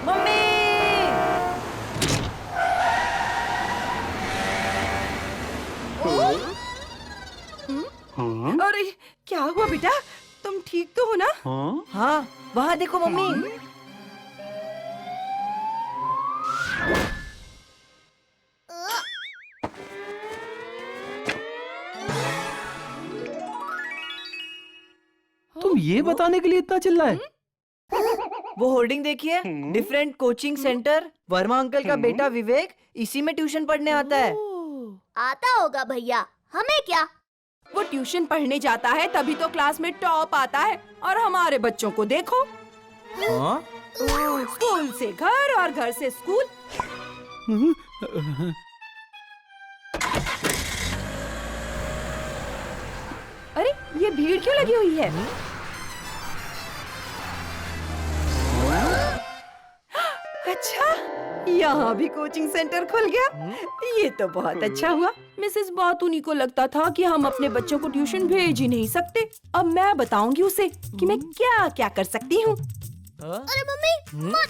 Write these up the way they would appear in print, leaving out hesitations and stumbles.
Mummy! अरे क्या हुआ बेटा? तुम ठीक तो हो ना? हाँ, वहाँ देखो मम्मी। तुम ये बताने के लिए इतना चिल्लाए? वो होर्डिंग देखिए, different coaching centre. Verma uncle का बेटा विवेक इसी में ट्यूशन पढ़ने आता है। आता होगा भैया, हमें क्या। वो ट्यूशन पढ़ने जाता है तभी तो क्लास में टॉप आता है, और हमारे बच्चों को देखो। हाँ? स्कूल से घर और घर से स्कूल। अरे ये भीड़ क्यों लगी हुई है? अच्छा, यहाँ भी कोचिंग सेंटर खुल गया। ये तो बहुत अच्छा हुआ। मिसेस बातूनी को लगता था कि हम अपने बच्चों को ट्यूशन भेज ही नहीं सकते। अब मैं बताऊंगी उसे कि मैं क्या क्या कर सकती हूँ। अरे मम्मी मत।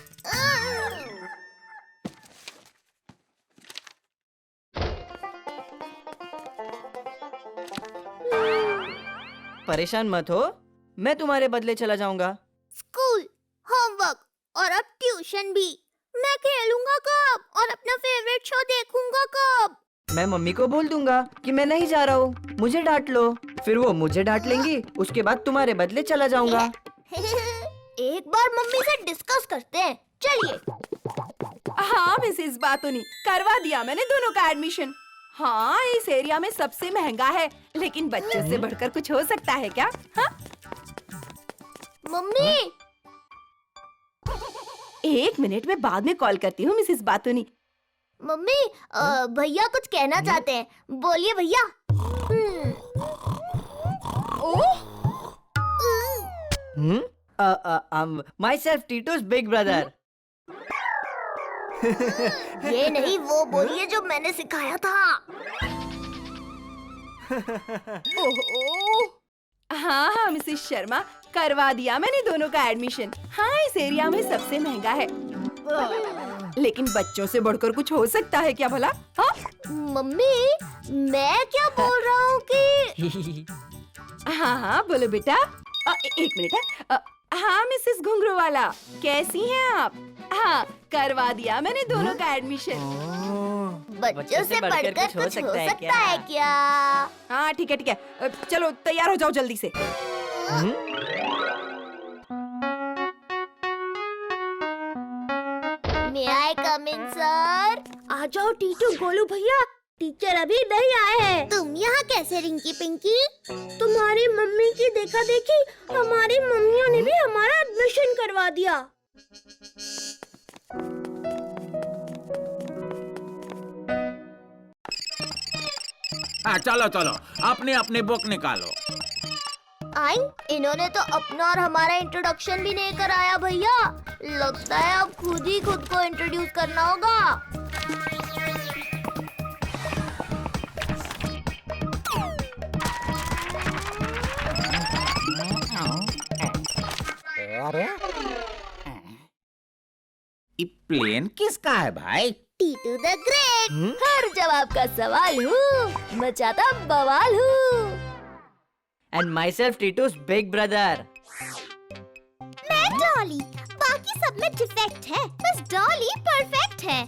परेशान मत हो, मैं तुम्हारे बदले चला जाऊंगा। स्कूल, होमवर्क और अब ट्यूशन भी। मैं खेलूंगा कब और अपना फेवरेट शो देखूंगा कब? मैं मम्मी को बोल दूंगा कि मैं नहीं जा रहा हूँ, मुझे डांट लो। फिर वो मुझे डांट लेंगी, उसके बाद तुम्हारे बदले चला जाऊंगा। एक बार मम्मी से डिस्कस करते हैं, चलिए। हाँ मिसेस बातूनी, करवा दिया मैंने दोनों का एडमिशन। हाँ, इस एरिया में सबसे महंगा है, लेकिन बच्चों से बढ़कर कुछ हो सकता है क्या? हाँ? मम्मी, 1 मिनट में बाद में कॉल करती हूँ मिसेस बातूनी। मम्मी भैया कुछ कहना चाहते हैं, बोलिए भैया। Myself Titu's big brother. ये नहीं, वो बोलिए जो मैंने सिखाया था। हाँ हाँ मिसेस शर्मा, करवा दिया मैंने दोनों का एडमिशन। हाँ, इस एरिया में सबसे महंगा है, लेकिन बच्चों से बढ़कर कुछ हो सकता है क्या भला? हाँ? मम्मी, मैं क्या बोल रहा हूँ कि हाँ हाँ बोलो बेटा। एक मिनट है। हाँ मिसेस घुंघरू वाला, कैसी हैं आप? हाँ, करवा दिया मैंने दोनों का एडमिशन। बच्चों से बढ़कर कुछ हो सकता है क्या? हाँ ठीक है ठीक है, चलो तैयार हो जाओ जल्दी से। May I come in, sir? आ जाओ टीटू, गोलू भैया, टीचर अभी नहीं आए हैं। तुम यहाँ कैसे रिंकी पिंकी? तुम्हारी मम्मी की देखा देखी हमारी मम्मियों ने भी हमारा एडमिशन करवा दिया। हाँ चलो चलो, अपनी अपनी बुक निकालो। आई, इन्होंने तो अपना और हमारा इंट्रोडक्शन भी नहीं कराया भैया। लगता है अब खुद ही खुद को इंट्रोड्यूस करना होगा। ये प्लेन किसका है भाई? टीटू द ग्रेट, हर जवाब का सवाल हूँ, मचाता बवाल हूँ। And myself Titu's big brother. मैं डॉली, बाकी सब में डिफेक्ट है, बस डॉली परफेक्ट है।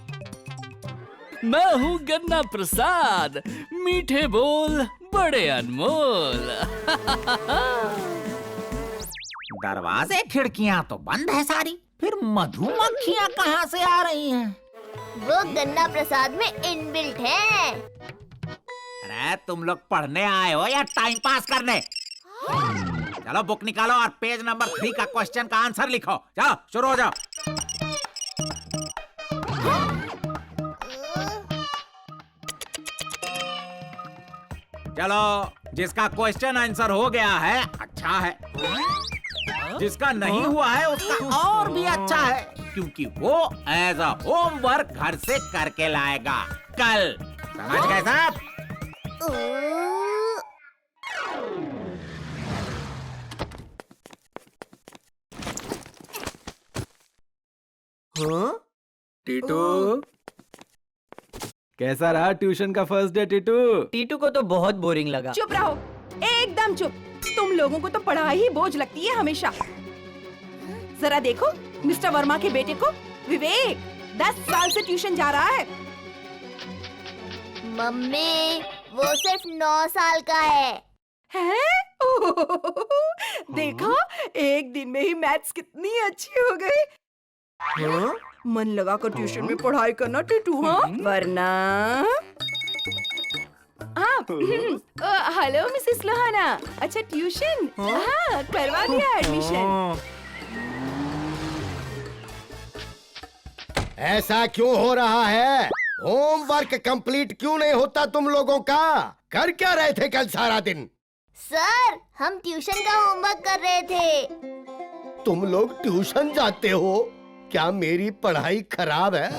मैं हूँ गन्ना प्रसाद, मीठे बोल बड़े अनमोल। दरवाजे खिड़कियाँ तो बंद है सारी, फिर मधुमक्खियाँ कहाँ से आ रही हैं? वो गन्ना प्रसाद में इनबिल्ट है। अरे तुम लोग पढ़ने आए हो या टाइम पास करने? चलो बुक निकालो और पेज नंबर 3 का क्वेश्चन का आंसर लिखो। चलो शुरू हो जाओ। चलो, जिसका क्वेश्चन आंसर हो गया है अच्छा है, जिसका नहीं हुआ है उसका और भी अच्छा है, क्योंकि वो एज अ होमवर्क घर से करके लाएगा कल। समझ गए साहब? टीटू कैसा रहा ट्यूशन का फर्स्ट डे टीटू? टीटू को तो बहुत बोरिंग लगा। चुप रहो, एकदम चुप। तुम लोगों को तो पढ़ाई ही बोझ लगती है हमेशा। जरा देखो मिस्टर वर्मा के बेटे को, विवेक 10 साल से ट्यूशन जा रहा है। मम्मी वो सिर्फ 9 साल का है। हैं? देखा, एक दिन में ही मैथ्स कितनी अच्छी हो गई। मन लगा कर ट्यूशन में पढ़ाई करना टीटू, हाँ? वरना हाँ। हेलो मिसेस लोहाना, अच्छा ट्यूशन? हाँ, करवा दिया एडमिशन। ऐसा क्यों हो रहा है? होमवर्क कंप्लीट क्यों नहीं होता तुम लोगों का? कर क्या रहे थे कल सारा दिन? सर हम ट्यूशन का होमवर्क कर रहे थे। तुम लोग ट्यूशन जाते हो? क्या मेरी पढ़ाई खराब है?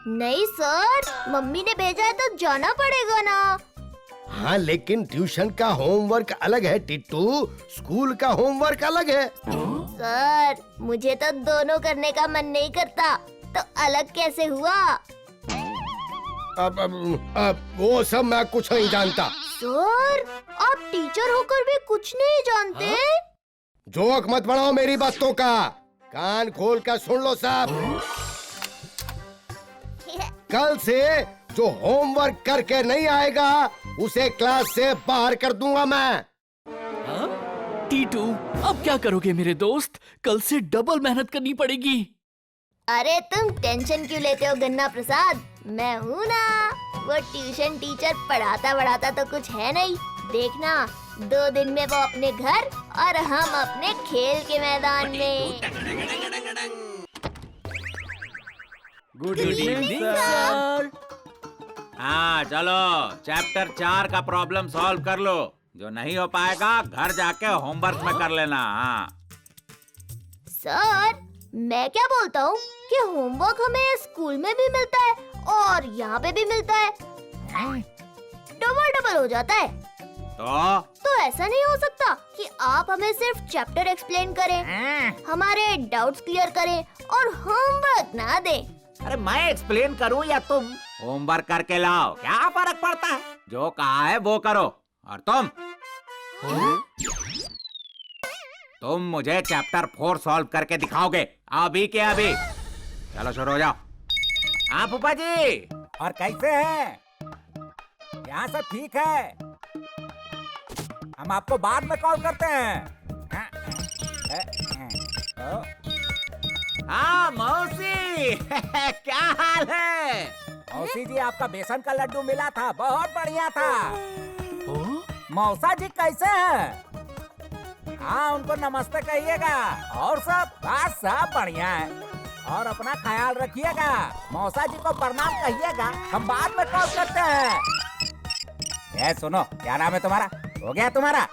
नहीं सर, मम्मी ने भेजा है तो जाना पड़ेगा ना। हाँ लेकिन ट्यूशन का होमवर्क अलग है टिट्टू, स्कूल का होमवर्क अलग है। सर मुझे तो दोनों करने का मन नहीं करता, तो अलग कैसे हुआ? अब वो सब मैं कुछ नहीं जानता। सर आप टीचर होकर भी कुछ नहीं जानते? जोक मत बढ़ाओ मेरी बातों का, कान खोल कर सुन लो सब। कल से जो होमवर्क करके नहीं आएगा उसे क्लास से बाहर कर दूंगा मैं। टीटू अब क्या करोगे मेरे दोस्त? कल से डबल मेहनत करनी पड़ेगी। अरे तुम टेंशन क्यों लेते हो गन्ना प्रसाद, मैं हूँ ना। वो ट्यूशन टीचर पढ़ाता तो कुछ है नहीं। देखना 2 दिन में वो अपने घर और हम अपने खेल के मैदान में। Good evening sir. हाँ चलो चैप्टर 4 का प्रॉब्लम सॉल्व कर लो। जो नहीं हो पाएगा घर जाके होमवर्क में कर लेना। हाँ सर मैं क्या बोलता हूँ कि होमवर्क हमें स्कूल में भी मिलता है और यहाँ पे भी मिलता है, डबल हो जाता है। तो ऐसा नहीं हो सकता कि आप हमें सिर्फ चैप्टर एक्सप्लेन करें, हमारे डाउट्स क्लियर करें और होमवर्क ना दें। अरे मैं एक्सप्लेन करूं या तुम होमवर्क करके लाओ, क्या फर्क पड़ता है? जो कहा है वो करो। और तुम मुझे चैप्टर 4 सॉल्व करके दिखाओगे अभी के अभी। चलो शुरू हो जाओ। हाँ फूफा जी, और कैसे हैं? यहाँ सब ठीक है, हम आपको बाद में कॉल करते हैं। हाँ मौसी क्या हाल है? मौसी जी आपका बेसन का लड्डू मिला था, बहुत बढ़िया था। मौसा जी कैसे हैं? हाँ उनको नमस्ते कहिएगा। और सब बढ़िया है। और अपना ख्याल रखिएगा। मौसा जी को प्रणाम कहिएगा। हम बाद में कॉल करते हैं। ये सुनो, क्या नाम है तुम्हारा? हो गया तुम्हारा?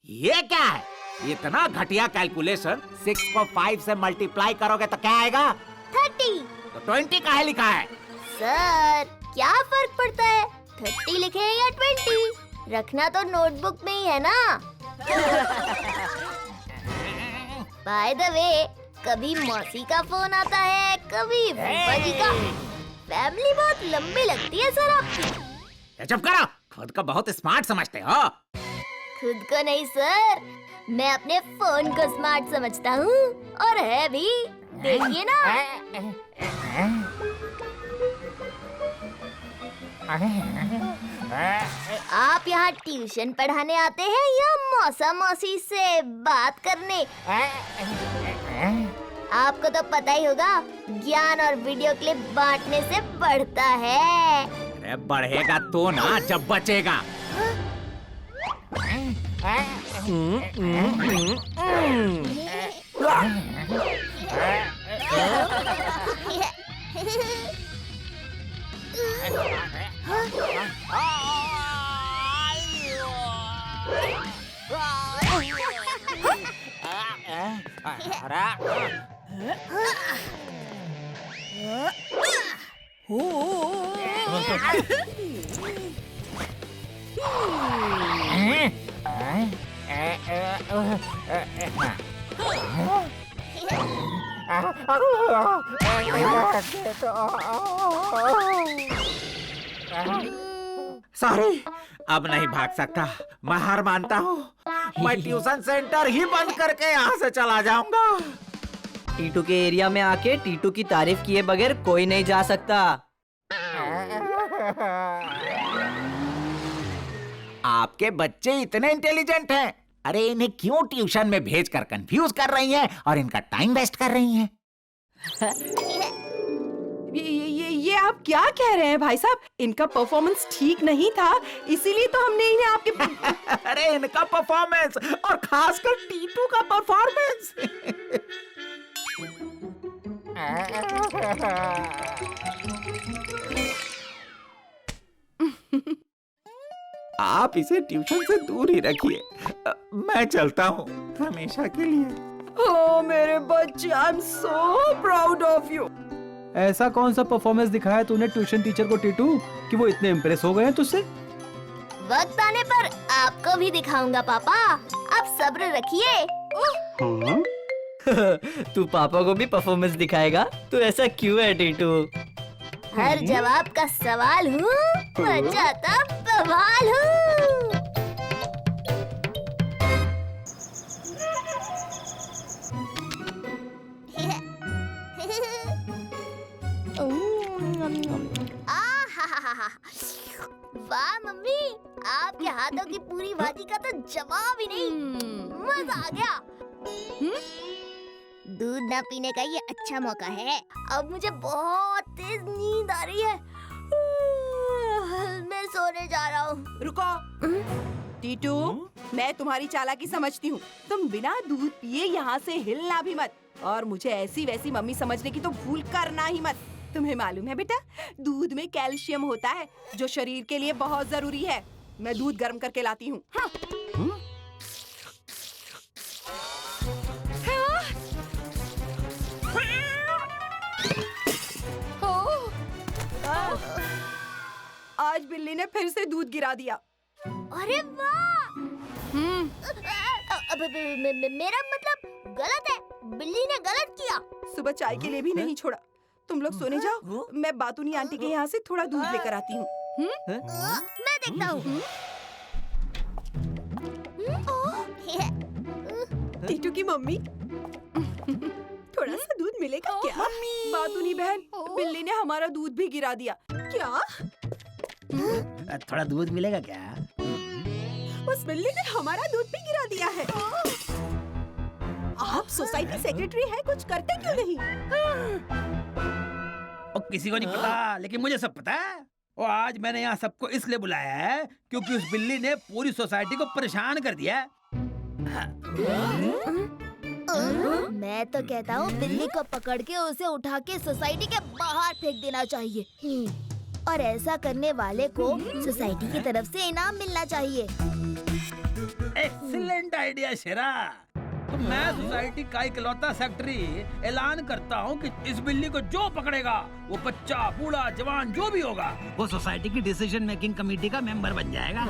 ये क्या है? इतना घटिया कैलकुलेशन। 6 को 5 से मल्टीप्लाई करोगे तो क्या आएगा? 30। तो 20 काहे लिखा है? सर क्या फर्क पड़ता है 30 लिखे या 20? रखना तो नोटबुक में ही है ना। बाय द वे कभी मौसी का फोन आता है, कभी फूफा जी का। फैमिली बहुत लंबी लगती है सर आपकी। चुप करो, खुद को बहुत स्मार्ट समझते हो। खुद को नहीं सर, मैं अपने फोन को स्मार्ट समझता हूँ, और है भी। देखिए ना। आप यहाँ ट्यूशन पढ़ाने आते हैं या मौसा मौसी से बात करने? आपको तो पता ही होगा, ज्ञान और वीडियो क्लिप बांटने से बढ़ता है। अरे बढ़ेगा तो ना जब बचेगा। सॉरी, अब नहीं भाग सकता। मैं हार मानता हूँ। मैं ट्यूशन सेंटर ही बंद करके यहाँ से चला जाऊंगा। टीटू के एरिया में आके टीटू की तारीफ किए बगैर कोई नहीं जा सकता। आपके बच्चे इतने इंटेलिजेंट हैं। अरे इन्हें क्यों ट्यूशन में भेजकर कंफ्यूज कर रही हैं और इनका टाइम वेस्ट कर रही हैं? ये आप क्या कह रहे हैं भाई साहब? इनका परफॉर्मेंस ठीक नहीं था, इसीलिए तो हमने इन्हें आपके अरे इनका परफॉर्मेंस और खासकर टीटू का परफॉर्मेंस। आप इसे ट्यूशन से दूर ही रखिए। मैं चलता हूँ हमेशा के लिए। ओह मेरे बच्चे, I am so proud of you. ऐसा कौन सा परफॉर्मेंस दिखाया तूने ट्यूशन टीचर को टीटू कि वो इतने इम्प्रेस हो गए हैं तुझसे? वक्त आने पर आपको भी दिखाऊंगा पापा, आप सब्र रखिए। तू पापा को भी परफॉर्मेंस दिखाएगा? तू ऐसा क्यों है टीटू? हर जवाब का सवाल हूँ, बचाता बवाल हूँ। वाह मम्मी, आपके हाथों की पूरी भाजी का तो जवाब ही नहीं। मजा आ गया। दूध ना पीने का ये अच्छा मौका है। अब मुझे बहुत तेज नींद आ रही है। मैं सोने जा रहा हूँ। रुको टीटू, मैं तुम्हारी चालाकी समझती हूँ। तुम बिना दूध पिए यहाँ से हिलना भी मत, और मुझे ऐसी वैसी मम्मी समझने की तो भूल करना ही मत। तुम्हें मालूम है बेटा, दूध में कैल्शियम होता है जो शरीर के लिए बहुत जरूरी है। मैं दूध गर्म करके लाती हूँ। हाँ। आज बिल्ली ने फिर से दूध गिरा दिया। अरे वाह! मेरा मतलब गलत है। बिल्ली ने गलत किया। सुबह चाय के लिए भी नहीं छोड़ा। तुम लोग सोने जाओ, मैं बातूनी आंटी के यहाँ से थोड़ा दूध लेकर आती हूँ। मैं देखता हूँ। टीटू की मम्मी, थोड़ा सा दूध मिलेगा क्या? बातूनी बहन, बिल्ली ने हमारा दूध भी गिरा दिया। क्या? थोड़ा दूध मिलेगा क्या? उस बिल्ली ने हमारा दूध भी गिरा दिया है। आप सोसाइटी सेक्रेटरी हैं, कुछ करते क्यों नहीं? और किसी को नहीं पता, लेकिन मुझे सब पता है। और आज मैंने यहाँ सबको इसलिए बुलाया है क्योंकि उस बिल्ली ने पूरी सोसाइटी को परेशान कर दिया है। मैं तो कहता हूँ बिल्ली को पकड़ के उसे उठा के सोसाइटी के बाहर फेंक देना चाहिए। और ऐसा करने वाले को सोसाइटी की तरफ से इनाम मिलना चाहिए। एक्सीलेंट आइडिया शेरा। तो मैं सोसाइटी का इकलौता सेक्रेटरी ऐलान करता हूँ कि इस बिल्ली को जो पकड़ेगा वो बच्चा, बूढ़ा, जवान जो भी होगा वो सोसाइटी की डिसीजन मेकिंग कमेटी का मेंबर बन जाएगा।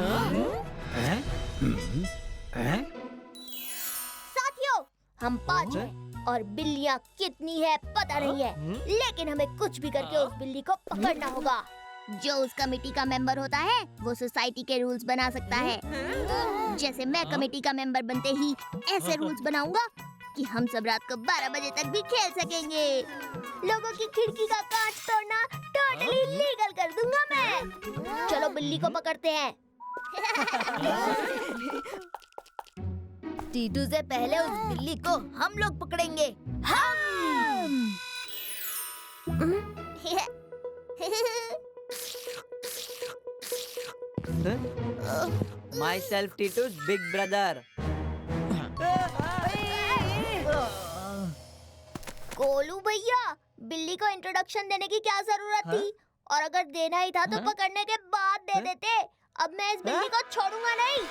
साथियों, हम 5 हैं और बिल्लियाँ कितनी है पता नहीं है, लेकिन हमें कुछ भी करके उस बिल्ली को पकड़ना होगा। जो उस कमेटी का मेंबर होता है वो सोसाइटी के रूल्स बना सकता है। जैसे मैं कमेटी का मेंबर बनते ही ऐसे रूल्स बनाऊंगा कि हम सब रात को 12 बजे तक भी खेल सकेंगे। लोगों की खिड़की का कांच तोड़ना टोटली लीगल कर दूंगा मैं। चलो बिल्ली को पकड़ते हैं। टीटू से पहले उस बिल्ली को हम लोग पकड़ेंगे। हम Myself Titu's big brother. Golu भैया, बिल्ली को इंट्रोडक्शन देने की क्या जरूरत थी? और अगर देना ही था तो पकड़ने के बाद दे देते। अब मैं इस बिल्ली को छोड़ूंगा नहीं।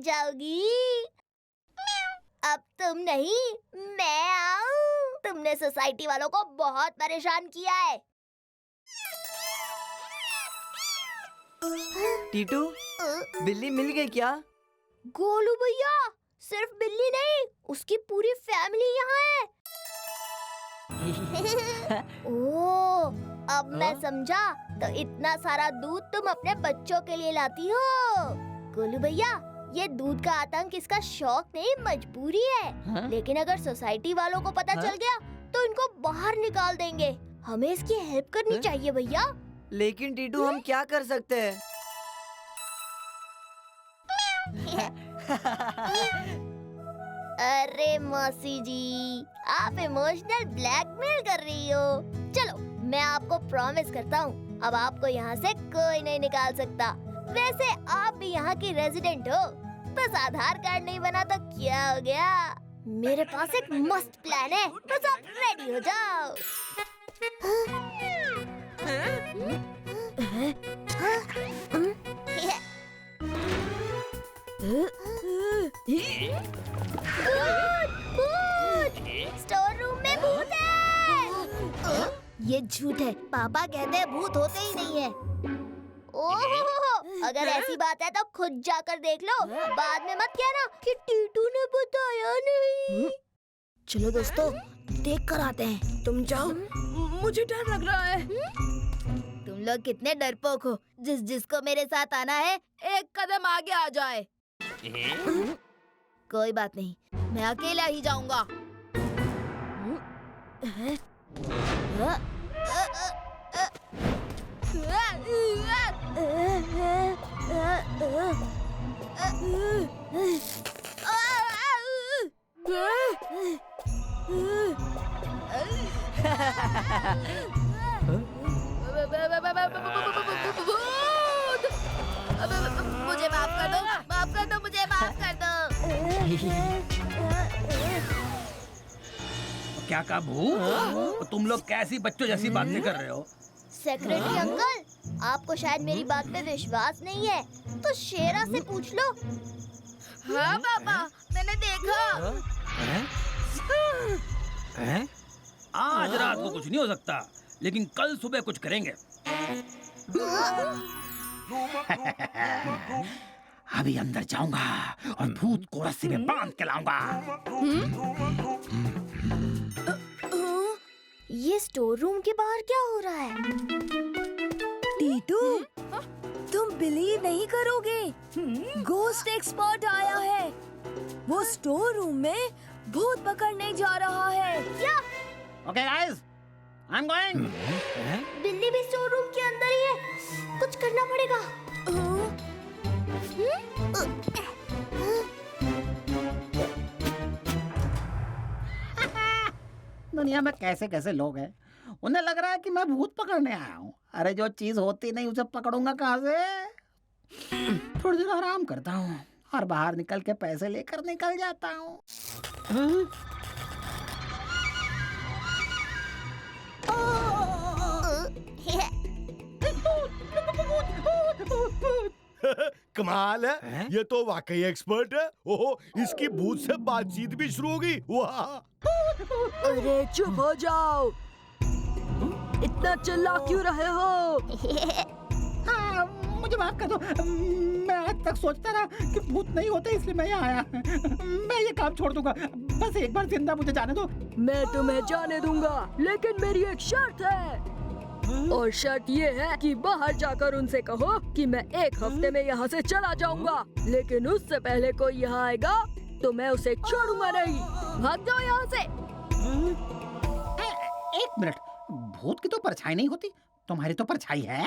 जाओगी। अब तुम नहीं, मैं आऊं। तुमने सोसाइटी वालों को बहुत परेशान किया है। टीटू, बिल्ली मिल गई क्या? गोलू भैया, सिर्फ बिल्ली नहीं, उसकी पूरी फैमिली यहाँ है। ओह, अब मैं समझा। तो इतना सारा दूध तुम अपने बच्चों के लिए लाती हो। गोलू भैया, ये दूध का आतंक इसका शौक नहीं, मजबूरी है। लेकिन अगर सोसाइटी वालों को पता चल गया तो इनको बाहर निकाल देंगे। हमें इसकी हेल्प करनी चाहिए भैया। लेकिन टीटू, हम क्या कर सकते हैं? अरे मौसी जी, आप इमोशनल ब्लैकमेल कर रही हो। चलो, मैं आपको प्रॉमिस करता हूँ, अब आपको यहाँ से कोई नहीं निकाल सकता। वैसे आप भी यहाँ की रेजिडेंट हो, बस आधार कार्ड नहीं बना तो क्या हो गया। मेरे पास एक मस्त प्लान है, बस आप रेडी हो जाओ। स्टोर रूम में भूत है। ये झूठ है, पापा कहते हैं भूत होते ही नहीं है। ओह, अगर ऐसी बात है तो खुद जाकर देख लो, बाद में मत कहना कि टीटू ने बताया नहीं। चलो दोस्तों, देख कर आते हैं। तुम जाओ, मुझे डर लग रहा है। तुम लोग कितने डरपोक हो। जिसको मेरे साथ आना है, एक कदम आगे आ जाए। कोई बात नहीं, मैं अकेला ही जाऊंगा। मुझे माफ कर दो, माफ कर दो, मुझे माफ कर दो। क्या कहा भूत? तुम लोग कैसी बच्चों जैसी बातें कर रहे हो? सेक्रेटरी अंकल, आपको शायद मेरी बात पे विश्वास नहीं है, तो शेरा से पूछ लो। हाँ पापा, मैंने देखा। आज रात को कुछ नहीं हो सकता, लेकिन कल सुबह कुछ करेंगे। अभी अंदर जाऊंगा और भूत को रस्सी में बांध के लाऊंगा। ये स्टोर रूम के बाहर क्या हो रहा है? टीटू, तुम बिलीव नहीं करोगे, गोस्ट एक्सपर्ट आया है। वो स्टोर रूम में भूत पकड़ने जा रहा है। क्या? Okay guys, I am going. बिल्ली भी स्टोर रूम के अंदर ही है, कुछ करना पड़ेगा। दुनिया में कैसे कैसे लोग हैं, उन्हें लग रहा है कि मैं भूत पकड़ने आया हूँ। अरे जो चीज होती नहीं उसे पकड़ूंगा कहाँ से? थोड़ी देर आराम करता हूँ और बाहर निकल के पैसे लेकर निकल जाता हूँ। कमाल है, ये तो वाकई एक्सपर्ट है। ओहो, इसकी भूत से बातचीत भी शुरू होगी। वाह! अरे चुप हो जाओ, इतना चिल्ला क्यों रहे हो? हाँ, मुझे माफ कर दो, मैं आज तक सोचता रहा कि भूत नहीं होते, इसलिए मैं यहाँ आया। मैं ये काम छोड़ दूंगा, बस एक बार जिंदा मुझे जाने दो। मैं तुम्हें जाने दूंगा, लेकिन मेरी एक शर्त है। और शर्त ये है कि बाहर जाकर उनसे कहो कि मैं एक हफ्ते में यहाँ से चला जाऊंगा, लेकिन उससे पहले कोई यहाँ आएगा तो मैं उसे छोड़ूंगा नहीं। भाग जाओ यहाँ से। एक मिनट, भूत की तो परछाई नहीं होती, तुम्हारी तो परछाई है।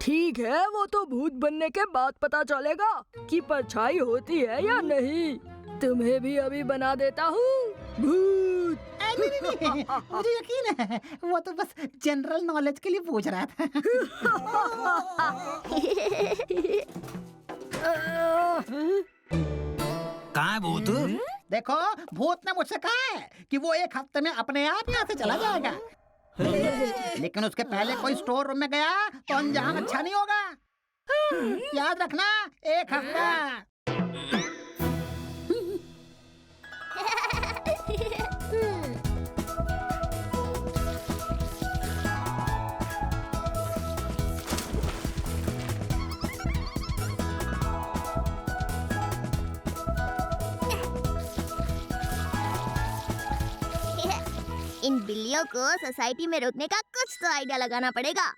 ठीक है, वो तो भूत बनने के बाद पता चलेगा कि परछाई होती है या नहीं। तुम्हें भी अभी बना देता हूँ भूत। नहीं, मुझे यकीन है, वो तो बस जनरल नॉलेज के लिए पूछ रहा था। कहाँ है भूत? देखो, भूत ने मुझसे कहा है कि वो एक हफ्ते में अपने आप यहाँ से चला जाएगा, लेकिन उसके पहले कोई स्टोर रूम में गया तो अंजाम अच्छा नहीं होगा। याद रखना 1 हफ्ता। इन बिल्लियों को सोसाइटी में रोकने का कुछ तो आइडिया लगाना पड़ेगा।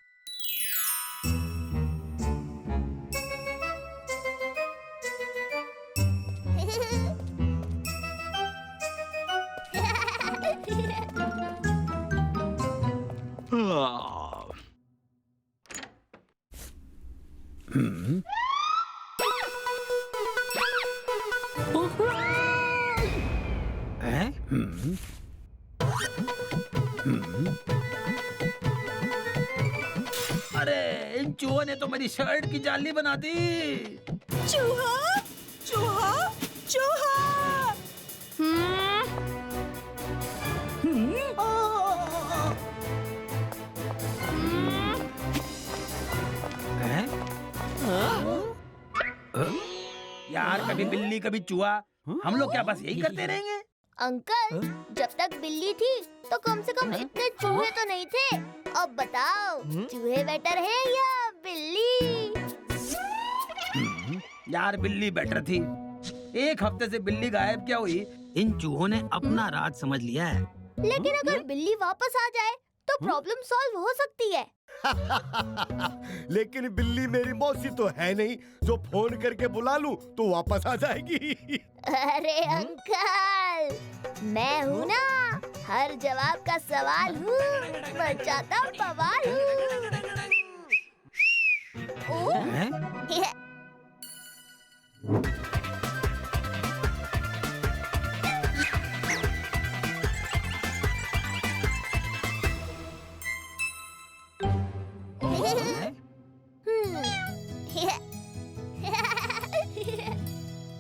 अरे इन चूहों ने तो मेरी शर्ट की जाली बना दी। चूहा चूहा चूहा। यार कभी बिल्ली कभी चूहा, हम लोग क्या बस यही करते रहेंगे? अंकल, जब तक बिल्ली थी तो कम से कम इतने चूहे तो नहीं थे। अब बताओ, चूहे बेटर है या बिल्ली? यार बिल्ली बेटर थी। 1 हफ्ते से बिल्ली गायब क्या हुई? इन चूहों ने अपना राज समझ लिया है। लेकिन अगर बिल्ली वापस आ जाए तो प्रॉब्लम सॉल्व हो सकती है। लेकिन बिल्ली मेरी मौसी तो है नहीं जो फोन करके बुला लूं तो वापस आ जाएगी। अरे अंकल, मैं हूँ ना, हर जवाब का सवाल हूँ, बचाता बवाल हूँ।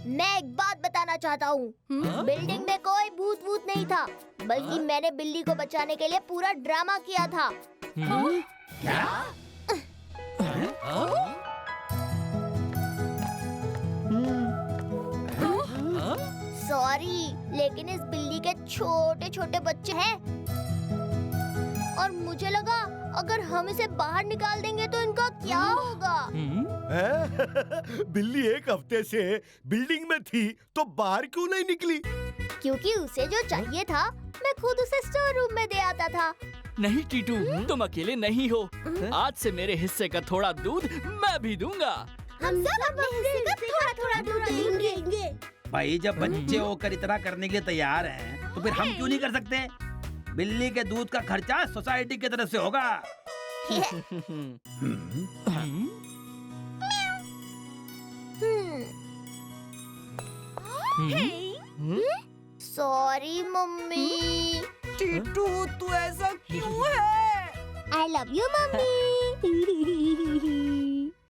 मैं एक बात बताना चाहता हूँ। बिल्डिंग में कोई भूत वूत नहीं था, बल्कि मैंने बिल्ली को बचाने के लिए पूरा ड्रामा किया था। क्या? सॉरी, लेकिन इस बिल्ली के छोटे छोटे बच्चे हैं और मुझे लगा अगर हम इसे बाहर निकाल देंगे तो इनका क्या होगा। बिल्ली 1 हफ्ते से बिल्डिंग में थी तो बाहर क्यों नहीं निकली? क्योंकि उसे जो चाहिए था मैं खुद उसे स्टोर रूम में दे आता था। नहीं टीटू, तुम अकेले नहीं हो। आज से मेरे हिस्से का थोड़ा दूध मैं भी दूंगा। हम सब अपने हिस्से का थोड़ा थोड़ा दूध देंगे। भाई जब बच्चे होकर इतना करने के लिए तैयार हैं, तो फिर हम क्यों नहीं कर सकते? बिल्ली के दूध का खर्चा सोसाइटी की तरफ से होगा। Sorry mummy. टीटू तू ऐसा क्यों है? I love you mummy.